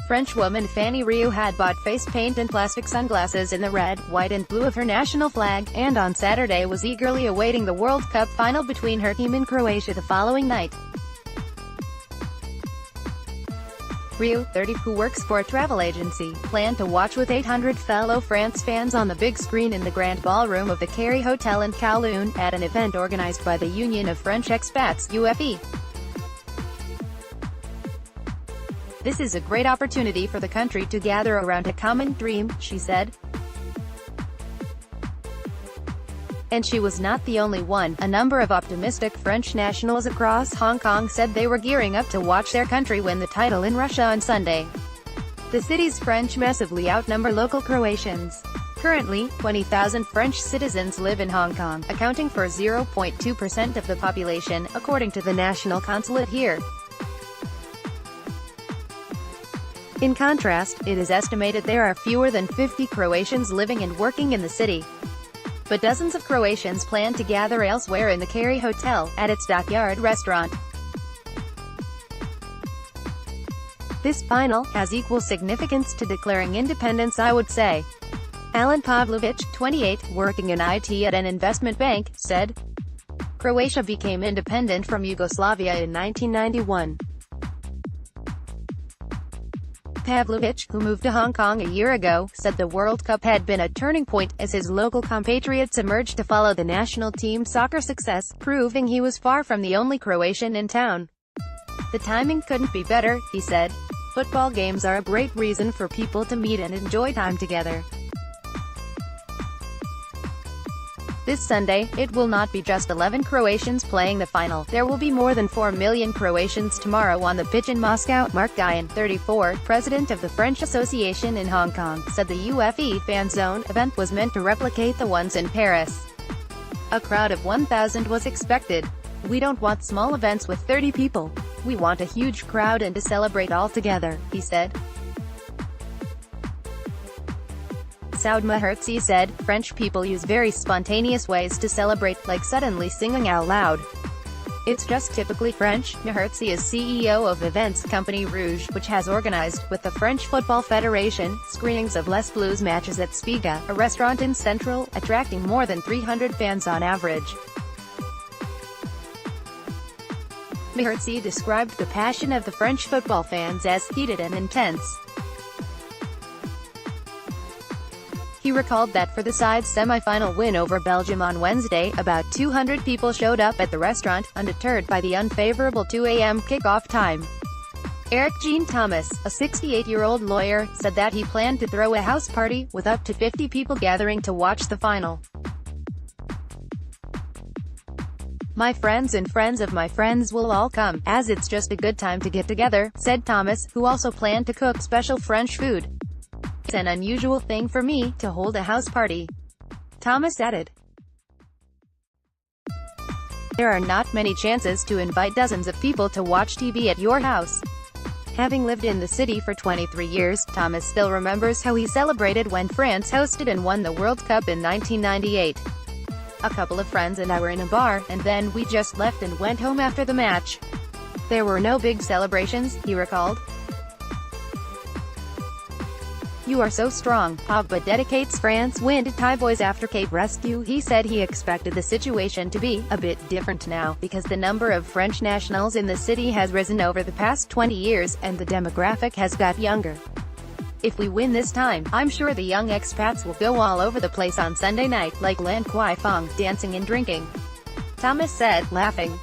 Frenchwoman Fanny Riou had bought face paint and plastic sunglasses in the red, white and blue of her national flag, and on Saturday was eagerly awaiting the World Cup final between her team and Croatia the following night. Riou, 30, who works for a travel agency, planned to watch with 800 fellow France fans on the big screen in the grand ballroom of the Kerry Hotel in Kowloon, at an event organized by the Union of French Expats, UFE. "This is a great opportunity for the country to gather around a common dream," she said. And she was not the only one. A number of optimistic French nationals across Hong Kong said they were gearing up to watch their country win the title in Russia on Sunday. The city's French massively outnumber local Croatians. Currently, 20,000 French citizens live in Hong Kong, accounting for 0.2% of the population, according to the national consulate here. In contrast, it is estimated there are fewer than 50 Croatians living and working in the city. But dozens of Croatians plan to gather elsewhere in the Kerry Hotel, at its Dockyard restaurant. "This final has equal significance to declaring independence, I would say," Alan Pavlovich, 28, working in IT at an investment bank, said. Croatia became independent from Yugoslavia in 1991. Pavlovich, who moved to Hong Kong a year ago, said the World Cup had been a turning point, as his local compatriots emerged to follow the national team's soccer success, proving he was far from the only Croatian in town. "The timing couldn't be better," he said. "Football games are a great reason for people to meet and enjoy time together. This Sunday, it will not be just 11 Croatians playing the final. There will be more than 4 million Croatians tomorrow on the pitch in Moscow." Mark Guyon, 34, president of the French Association in Hong Kong, said the UFE Fan Zone event was meant to replicate the ones in Paris. A crowd of 1,000 was expected. "We don't want small events with 30 people. We want a huge crowd and to celebrate all together," he said. Saud Mahertzi said, "French people use very spontaneous ways to celebrate, like suddenly singing out loud. It's just typically French." Mahertzi is CEO of events company Rouge, which has organized, with the French Football Federation, screenings of Les Blues matches at Spiga, a restaurant in Central, attracting more than 300 fans on average. Mahertzi described the passion of the French football fans as heated and intense. He recalled that for the side's semi-final win over Belgium on Wednesday, about 200 people showed up at the restaurant, undeterred by the unfavorable 2 a.m. kickoff time. Eric Jean Thomas, a 68-year-old lawyer, said that he planned to throw a house party, with up to 50 people gathering to watch the final. "My friends and friends of my friends will all come, as it's just a good time to get together," said Thomas, who also planned to cook special French food. "It's an unusual thing for me, to hold a house party," Thomas added. "There are not many chances to invite dozens of people to watch TV at your house." Having lived in the city for 23 years, Thomas still remembers how he celebrated when France hosted and won the World Cup in 1998. "A couple of friends and I were in a bar, and then we just left and went home after the match. There were no big celebrations," he recalled. "You are so strong," Pogba dedicates France win to Thai boys after Cape rescue. He said he expected the situation to be a bit different now, because the number of French nationals in the city has risen over the past 20 years, and the demographic has got younger. "If we win this time, I'm sure the young expats will go all over the place on Sunday night, like Lan Kwai Fong, dancing and drinking," Thomas said, laughing.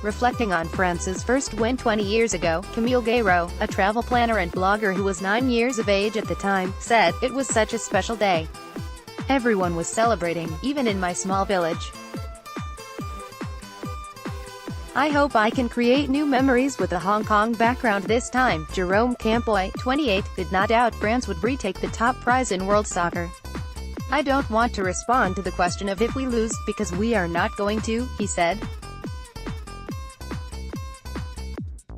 Reflecting on France's first win 20 years ago, Camille Guéraud, a travel planner and blogger who was 9 years of age at the time, said, "It was such a special day. Everyone was celebrating, even in my small village. I hope I can create new memories with a Hong Kong background this time." Jerome Campoy, 28, did not doubt France would retake the top prize in world soccer. "I don't want to respond to the question of if we lose, because we are not going to," he said.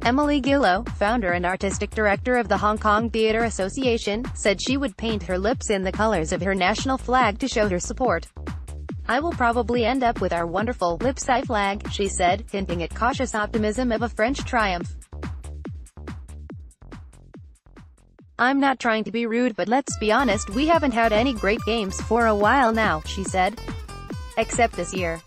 Emily Gillow, founder and artistic director of the Hong Kong Theatre Association, said she would paint her lips in the colors of her national flag to show her support. "I will probably end up with our wonderful lipsy flag," she said, hinting at cautious optimism of a French triumph. "I'm not trying to be rude, but let's be honest, we haven't had any great games for a while now," she said. "Except this year.